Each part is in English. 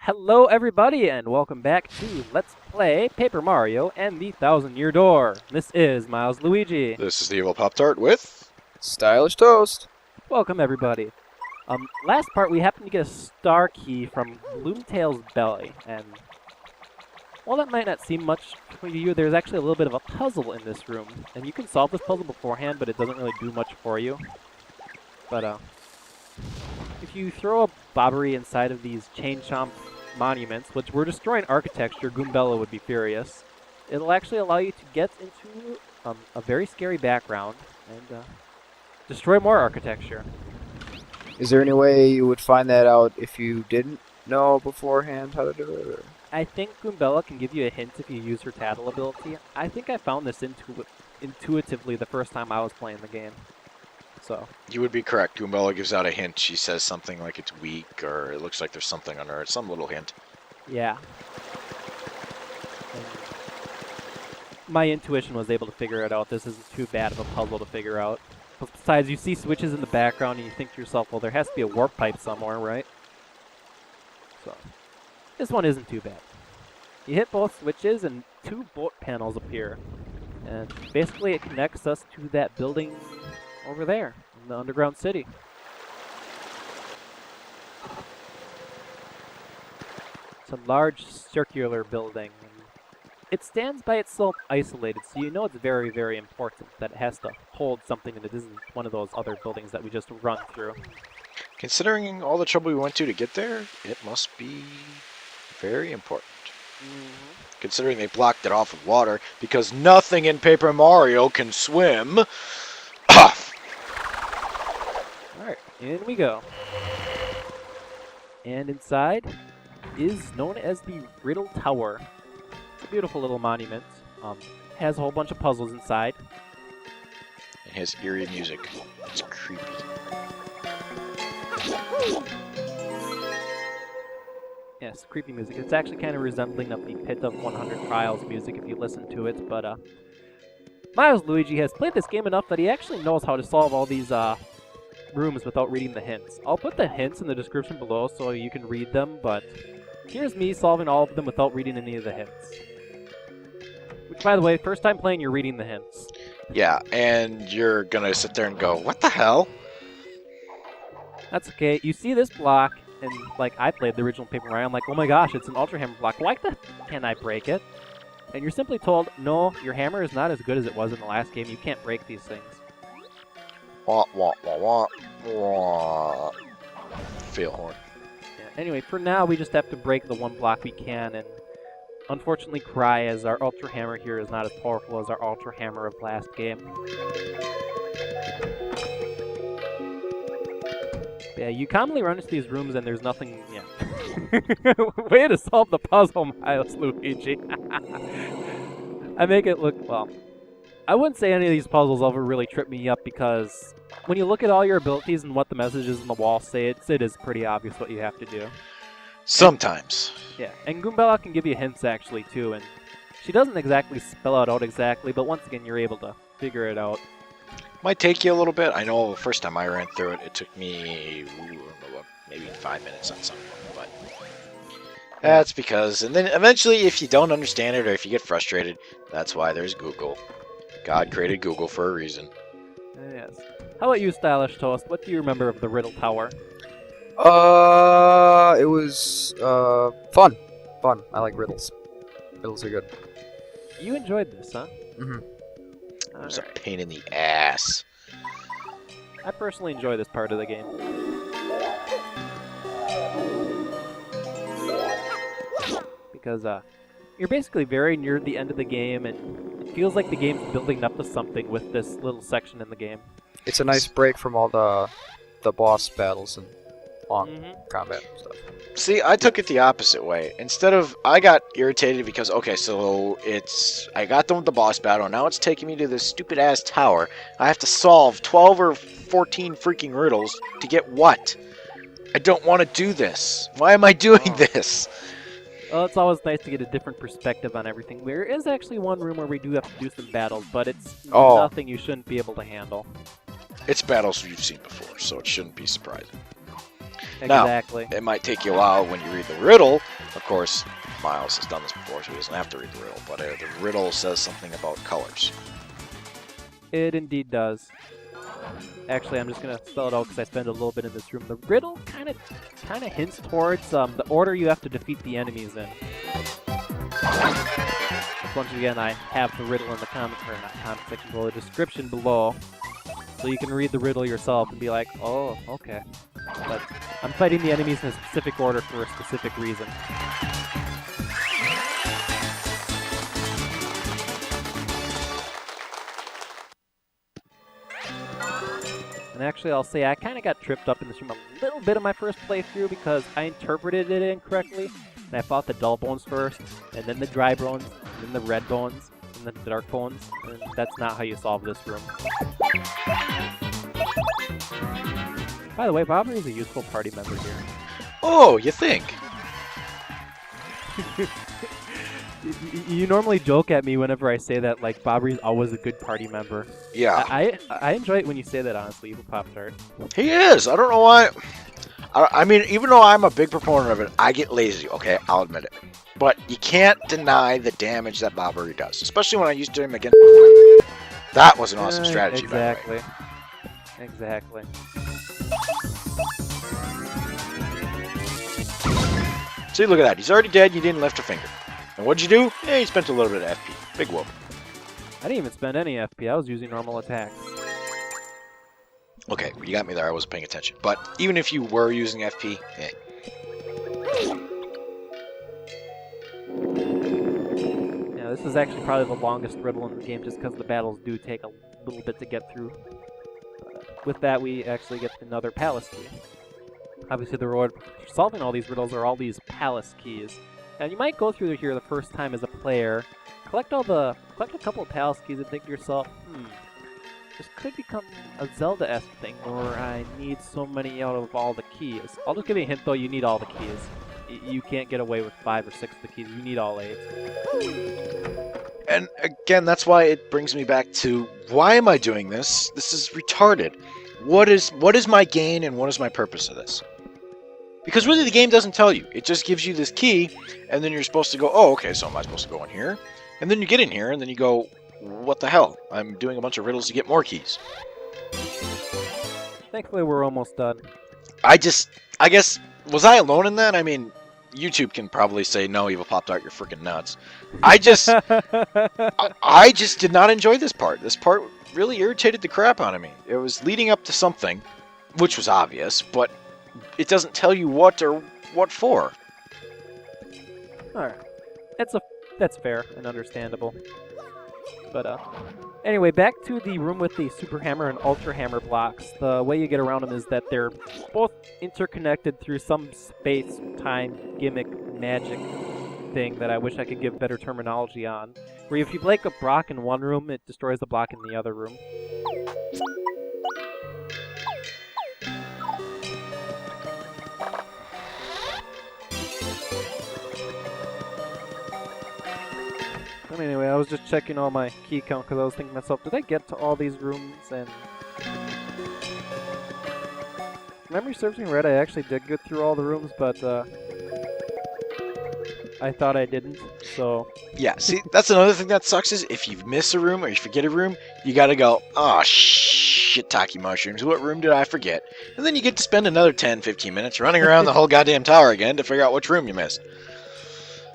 Hello everybody and welcome back to Let's Play Paper Mario and the Thousand-Year Door. This is Milesluigi. This is the Evil Pop-Tart with... Stylish Toast. Welcome everybody. Last part we happened to get a star key from Bloomtail's belly, and while that might not seem much for you, there's actually a little bit of a puzzle in this room. And you can solve this puzzle beforehand, but it doesn't really do much for you. But if you throw a bobbery inside of these chain chomp monuments, which we're destroying architecture, Goombella would be furious. It'll actually allow you to get into a very scary background and destroy more architecture. Is there any way you would find that out if you didn't know beforehand how to do it? Or? I think Goombella can give you a hint if you use her tattle ability. I think I found this intuitively the first time I was playing the game. So You would be correct. Goombella gives out a hint. She says something like it's weak, or it looks like there's something under it. Some little hint. yeah. And my intuition was able to figure it out. This isn't too bad of a puzzle to figure out. Besides, you see switches in the background and you think to yourself, well, there has to be a warp pipe somewhere, right? So this one isn't too bad. You hit both switches and two boat panels appear. And basically it connects us to that building over there in the underground city. It's a large circular building. And it stands by itself isolated, so you know it's very, very important that it has to hold something and it isn't one of those other buildings that we just run through. Considering all the trouble we went to get there, it must be very important. Considering they blocked it off with water, because nothing in Paper Mario can swim. Alright, in we go. And inside is known as the Riddle Tower. It's a beautiful little monument. Has a whole bunch of puzzles inside. It has eerie music. It's creepy. Yes, creepy music. It's actually kind of resembling of the Pit of 100 Trials music if you listen to it, but Milesluigi has played this game enough that he actually knows how to solve all these rooms without reading the hints. I'll put the hints in the description below so you can read them, but here's me solving all of them without reading any of the hints. Which, by the way, first time playing, you're reading the hints. Yeah, and you're gonna sit there and go, what the hell? That's okay. You see this block, and like I played the original Paper Mario, I'm like, oh my gosh, it's an Ultra Hammer block. Why the can I break it? And you're simply told, no, your hammer is not as good as it was in the last game. You can't break these things. Wah, wah, wah, wah, wah. Fail horn. Yeah, anyway, for now, we just have to break the one block we can, and unfortunately cry, as our Ultra Hammer here is not as powerful as our Ultra Hammer of last game. Yeah, you commonly run into these rooms and there's nothing, yeah. Way to solve the puzzle, Milesluigi. I make it look, well, I wouldn't say any of these puzzles ever really trip me up, because when you look at all your abilities and what the messages in the wall say, it is pretty obvious what you have to do. Sometimes. Yeah, and Goombella can give you hints actually too, and she doesn't exactly spell it out exactly, but once again you're able to figure it out. Might take you a little bit. I know the first time I ran through it, it took me maybe 5 minutes on something, but that's because, and then eventually if you don't understand it or if you get frustrated, that's why there's Google. God created Google for a reason. Yes. How about you, Stylish Toast? What do you remember of the Riddle Tower? It was fun. Fun. I like riddles. Riddles are good. You enjoyed this, huh? Mm-hmm. It was a pain in the ass. I personally enjoy this part of the game. Because you're basically very near the end of the game, and it feels like the game's building up to something with this little section in the game. It's a nice break from all the boss battles and long combat and stuff. See, I took it the opposite way. Instead of, I got irritated because, okay, so I got done with the boss battle, now it's taking me to this stupid-ass tower. I have to solve 12 or 14 freaking riddles to get what? I don't want to do this. Why am I doing this? Well, it's always nice to get a different perspective on everything. There is actually one room where we do have to do some battles, but it's nothing you shouldn't be able to handle. It's battles you've seen before, so it shouldn't be surprising. Exactly. Now, it might take you a while when you read the riddle. Of course, Miles has done this before, so he doesn't have to read the riddle. But the riddle says something about colors. It indeed does. Actually, I'm just gonna spell it out because I spend a little bit in this room. The riddle kind of hints towards the order you have to defeat the enemies in. Once again, I have the riddle in the comment, or not comment section below, the description below, so you can read the riddle yourself and be like, oh, okay. But I'm fighting the enemies in a specific order for a specific reason. And actually, I'll say I kind of got tripped up in this room a little bit in my first playthrough because I interpreted it incorrectly. And I fought the dull bones first, and then the dry bones, and then the red bones, and then the dark bones. And that's not how you solve this room. By the way, Bobbery is a useful party member here. Oh, you think? You normally joke at me whenever I say that, like, Bobbery's always a good party member. Yeah. I enjoy it when you say that, honestly, Evil Pop-Tart. He is. I don't know why. I mean, even though I'm a big proponent of it, I get lazy, okay? I'll admit it. But you can't deny the damage that Bobbery does, especially when I used him against... That was an awesome strategy, exactly. by the way. Exactly. See, look at that. He's already dead, you didn't lift a finger. And what'd you do? Yeah, you spent a little bit of FP. Big whoop. I didn't even spend any FP. I was using normal attacks. Okay, you got me there. I wasn't paying attention. But even if you were using FP, eh. Yeah, this is actually probably the longest riddle in the game just because the battles do take a little bit to get through. With that, we actually get another palace key. Obviously, the reward for solving all these riddles are all these palace keys. And you might go through here the first time as a player, collect a couple of palace keys and think to yourself, this could become a Zelda-esque thing where I need so many out of all the keys. I'll just give you a hint though, you need all the keys. You can't get away with 5 or 6 of the keys, you need all 8. And again, that's why it brings me back to, why am I doing this? This is retarded. What is my gain and what is my purpose of this? Because really the game doesn't tell you. It just gives you this key, and then you're supposed to go, oh, okay, so am I supposed to go in here? And then you get in here, and then you go, what the hell? I'm doing a bunch of riddles to get more keys. Thankfully, we're almost done. I guess, was I alone in that? I mean, YouTube can probably say, no, Evil Pop-Tart, you're freaking nuts. I just did not enjoy this part. This part really irritated the crap out of me. It was leading up to something, which was obvious, but it doesn't tell you what or what for. Alright. That's fair and understandable. But, anyway, back to the room with the Super Hammer and Ultra Hammer blocks. The way you get around them is that they're both interconnected through some space-time gimmick magic thing that I wish I could give better terminology on. Where if you break a block in one room, it destroys the block in the other room. Anyway, I was just checking all my key count because I was thinking to myself, did I get to all these rooms? And if memory serves me right, I actually did get through all the rooms, but I thought I didn't, so... Yeah, see, that's another thing that sucks is if you miss a room or you forget a room, you gotta go, oh, shiitake mushrooms, what room did I forget? And then you get to spend another 10-15 minutes running around the whole goddamn tower again to figure out which room you missed.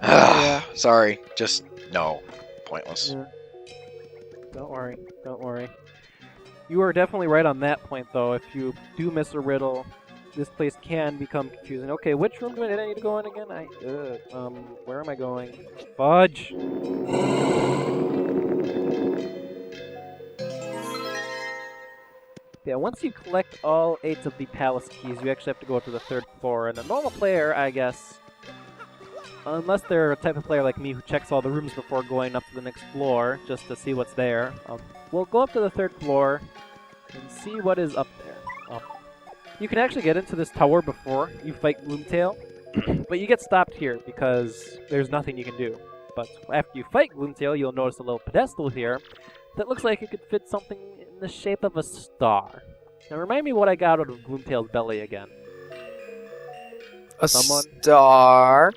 Yeah. Sorry, just... no. Pointless. Yeah. Don't worry. You are definitely right on that point, though. If you do miss a riddle, this place can become confusing. Okay, which room did I need to go in again? Where am I going? Fudge! Yeah, once you collect all 8 of the palace keys, you actually have to go up to the 3rd floor. And a normal player, I guess, unless they're a type of player like me who checks all the rooms before going up to the next floor, just to see what's there, we'll go up to the 3rd floor and see what is up there. You can actually get into this tower before you fight Gloomtail, but you get stopped here because there's nothing you can do. But after you fight Gloomtail, you'll notice a little pedestal here that looks like it could fit something in the shape of a star. Now remind me what I got out of Gloomtail's belly again. A Someone? star.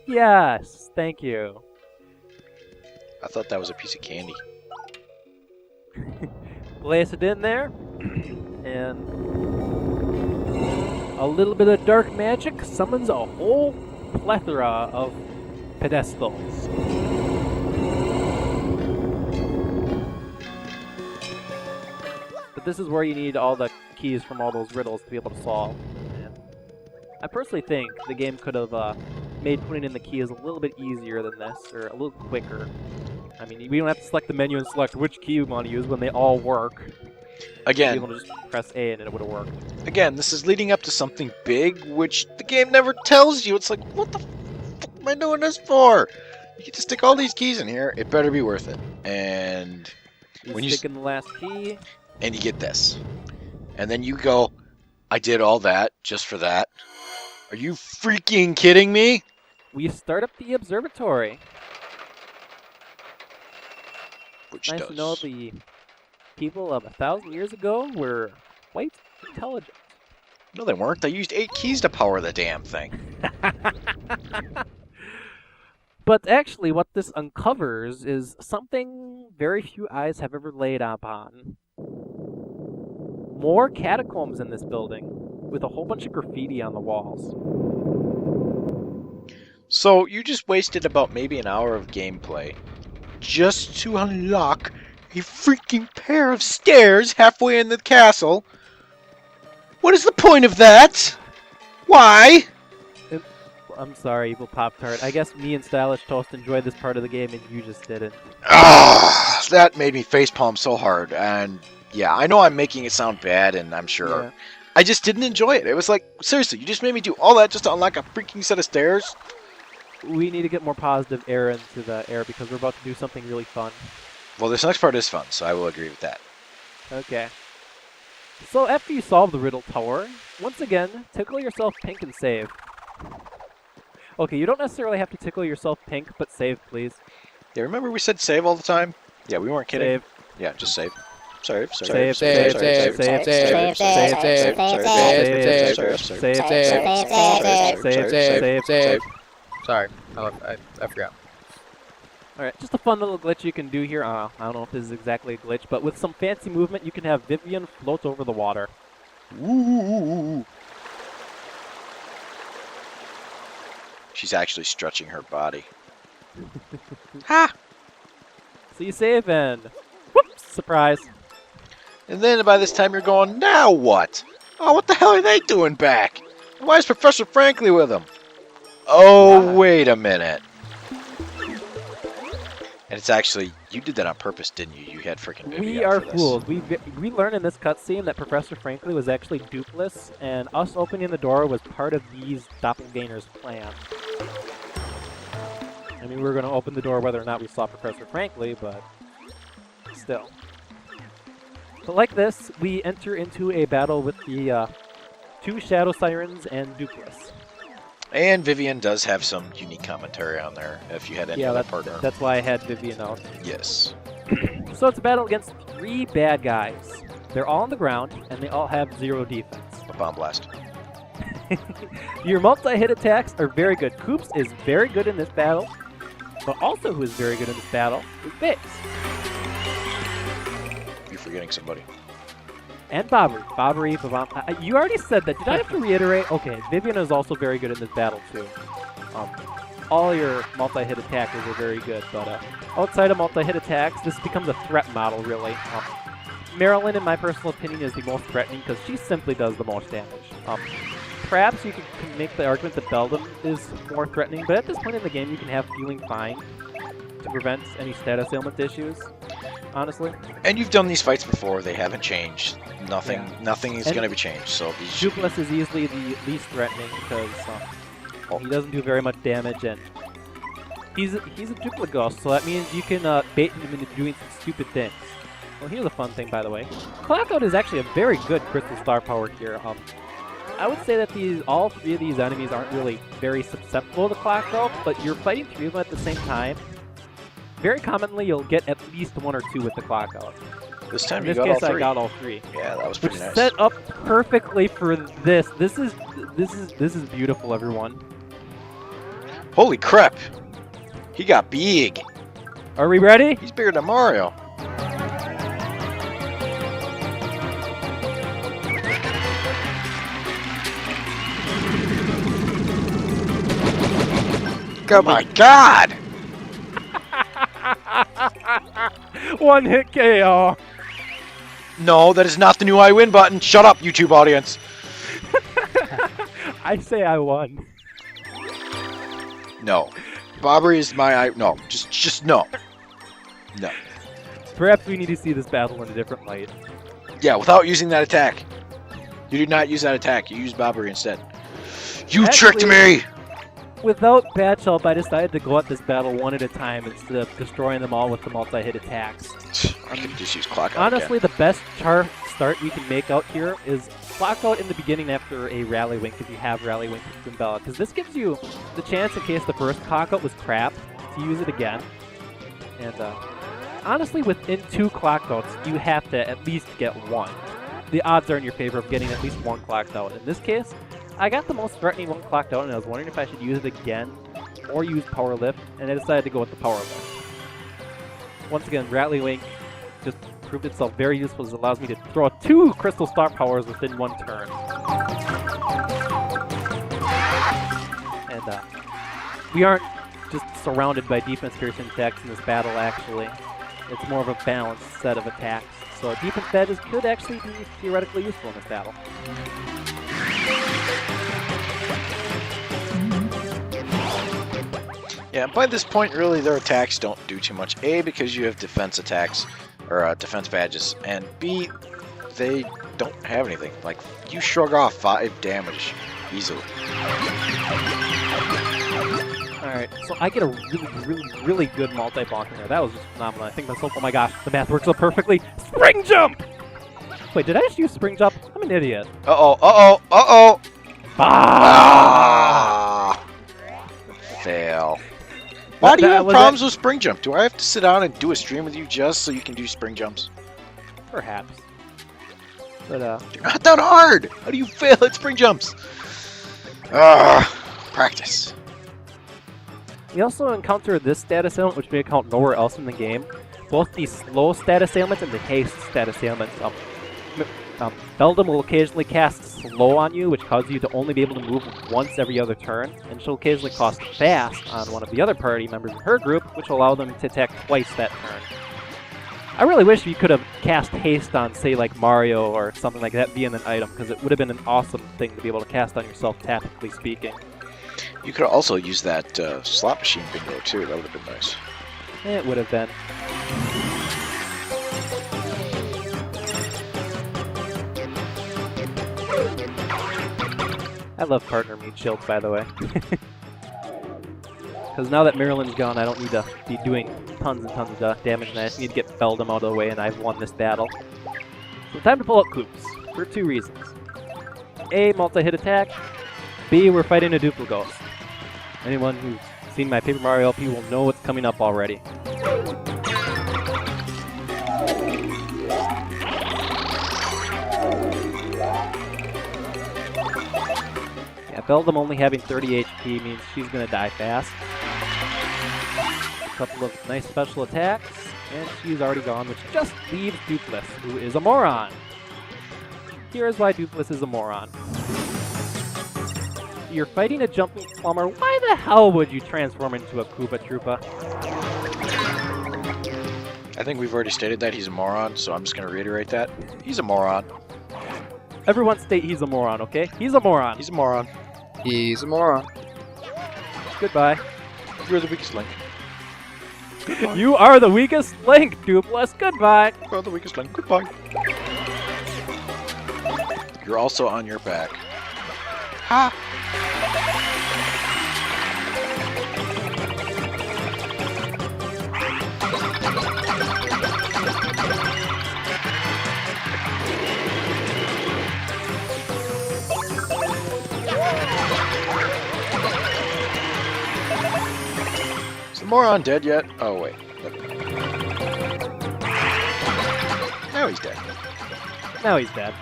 Yes, thank you. I thought that was a piece of candy. Place it in there, and a little bit of dark magic summons a whole plethora of pedestals. But this is where you need all the keys from all those riddles to be able to solve. And I personally think the game could have made putting in the keys a little bit easier than this, or a little quicker. I mean, we don't have to select the menu and select which key we want to use when they all work. Again, We'd be able to just press A and it would have worked. Again, this is leading up to something big, which the game never tells you. It's like, what the fuck am I doing this for? You get to stick all these keys in here. It better be worth it. And when you stick in the last key, and you get this, and then you go, I did all that just for that. Are you freaking kidding me? we start up the observatory. Which Nice does. to know the people of 1,000 years ago were quite intelligent. No, they weren't. They used 8 keys to power the damn thing. But actually, what this uncovers is something very few eyes have ever laid upon. More catacombs in this building, with a whole bunch of graffiti on the walls. So you just wasted about maybe an hour of gameplay just to unlock a freaking pair of stairs halfway in the castle. What is the point of that? Why? I'm sorry, Evil Pop-Tart. I guess me and Stylish Toast enjoyed this part of the game and you just didn't. Ah, that made me facepalm so hard. And yeah, I know I'm making it sound bad, and I'm sure. Yeah. I just didn't enjoy it. It was like, seriously, you just made me do all that just to unlock a freaking set of stairs? We need to get more positive air into the air because we're about to do something really fun. Well, this next part is fun, so I will agree with that. Okay. So after you solve the Riddle Tower, once again, tickle yourself pink and save. Okay, you don't necessarily have to tickle yourself pink, but save, please. Yeah, remember we said save all the time? Yeah, we weren't kidding. Save. Yeah, just save. Save, Save, save, save, save, save, save, save, Save. Sorry, I forgot. Alright, just a fun little glitch you can do here. I don't know if this is exactly a glitch, but with some fancy movement, you can have Vivian float over the water. Ooh. She's actually stretching her body. Ha! So you save and whoops, surprise. And then by this time you're going, now what? Oh, what the hell are they doing back? And why is Professor Frankly with them? Oh, wait a minute. And it's actually, you did that on purpose, didn't you? You had freaking Vivian We are for this. fools. We learn in this cutscene that Professor Frankly was actually dupeless, and us opening the door was part of these doppelgangers' plan. I mean, we were going to open the door whether or not we saw Professor Frankly, but still. But like this, we enter into a battle with the 2 Shadow Sirens and Dukeless. And Vivian does have some unique commentary on there, if you had any other partner. That's why I had Vivian out. Yes. So it's a battle against 3 bad guys. They're all on the ground, and they all have 0 defense. A bomb blast. Your multi-hit attacks are very good. Koops is very good in this battle, but also who is very good in this battle is Biggs. You're forgetting somebody. And Bobbery. You already said that. Did I have to reiterate? Okay, Vivian is also very good in this battle, too. All your multi-hit attackers are very good, but outside of multi-hit attacks, this becomes a threat model, really. Marilyn, in my personal opinion, is the most threatening because she simply does the most damage. Perhaps you can make the argument that Beldam is more threatening, but at this point in the game, you can have Feeling Fine to prevent any status ailment issues, honestly. And you've done these fights before. They haven't changed. Nothing is And going to be changed. So these Dukeless is easily the least threatening because he doesn't do very much damage, and he's a duplicate ghost, so that means you can bait him into doing some stupid things. Well, here's a fun thing, by the way. Clockout is actually a very good crystal star power here. I would say that all 3 of these enemies aren't really very susceptible to Clockout, but you're fighting 3 of them at the same time. Very commonly, you'll get at least 1 or 2 with the Clockout. this time In you this got all case, 3. I got all 3. Yeah, that was Which pretty nice. set up perfectly for this. This is This is beautiful, everyone. Holy crap! He got big. Are we ready? He's bigger than Mario. Oh my god! One hit KO. No, that is not the new I win button. Shut up, YouTube audience. I say I won. No. Bobbery is my no. Just no. No. Perhaps we need to see this battle in a different light. Yeah, without using that attack. You did not use that attack. You used Bobbery instead. You tricked me! Without patch help, I decided to go at this battle one at a time instead of destroying them all with the multi-hit attacks. I could just use clock out Honestly, the best start we can make out here is clock out in the beginning after a rally wink if you have rally wink with Bella, because this gives you the chance in case the first clock out was crap to use it again. And honestly, within 2 clock outs, you have to at least get 1. The odds are in your favor of getting at least 1 clocked out. In this case, I got the most threatening one clocked out, and I was wondering if I should use it again or use Power Lift, and I decided to go with the Power Lift. Once again, Rattly Wink just proved itself very useful as it allows me to throw 2 Crystal Star Powers within 1 turn. And we aren't just surrounded by defense-piercing attacks in this battle, actually. It's more of a balanced set of attacks. So defense badges could actually be theoretically useful in this battle. Yeah, by this point, really, their attacks don't do too much. A, because you have defense attacks, or defense badges, and B, they don't have anything. Like, you shrug off 5 damage easily. Alright, so I get a really good multi-bonk in there. That was just phenomenal. I think myself, oh my gosh, the math works so perfectly. Spring jump! Wait, did I just use spring jump? I'm an idiot. Uh-oh. Ah! Fail. Why do you have problems with spring jump? Do I have to sit down and do a stream with you just so you can do spring jumps? Perhaps. But, they're not that hard! How do you fail at spring jumps? Practice. we also encounter this status ailment, which we encounter nowhere else in the game. Both the slow status ailments and the haste status ailments. Beldam will occasionally cast slow on you, which causes you to only be able to move once every other turn, and she'll occasionally cast fast on one of the other party members in her group, which will allow them to attack twice that turn. I really wish you could have cast haste on, say, like Mario or something like that being an item, because it would have been an awesome thing to be able to cast on yourself, tactically speaking. You could also use that slot machine bingo too, that would have been nice. It would have been. I love partner meat shields, by the way. Because now that Marilyn's gone, I don't need to be doing tons and tons of damage, and I just need to get Beldam out of the way, and I've won this battle. So time to pull out Koops, for 2 reasons. A, multi-hit attack. B, we're fighting a Duplighost. Anyone who's seen my Paper Mario LP will know what's coming up already. Yeah, Beldam only having 30 HP means she's gonna die fast. A couple of nice special attacks, and she's already gone, which just leaves Dupless, who is a moron. Here's why Dupless is a moron. You're fighting a jumping plumber, why the hell would you transform into a Koopa Troopa? I think we've already stated that he's a moron, so I'm just going to reiterate that. He's a moron. Everyone state he's a moron, okay? He's a moron. He's a moron. He's a moron. Goodbye. You're the weakest link. Goodbye. You are the weakest link, Dupless. Goodbye. You're the weakest link. Goodbye. You're also on your back. Ha! Is the moron dead yet? Oh, wait. Now he's dead. Now he's dead.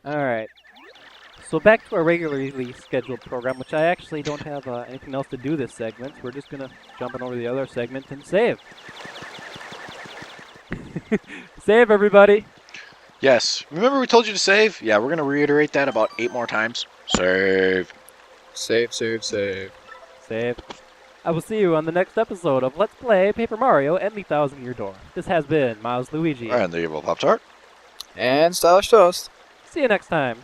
Alright. So back to our regularly scheduled program, which I actually don't have anything else to do this segment. We're just gonna jump on over to the other segment and save. Save, everybody! Yes. Remember we told you to save? Yeah, we're going to reiterate that about 8 more times. Save. Save, save, save. Save. I will see you on the next episode of Let's Play Paper Mario and the Thousand Year Door. This has been Milesluigi. And the evil Pop-Tart. And Stylish Toast. See you next time.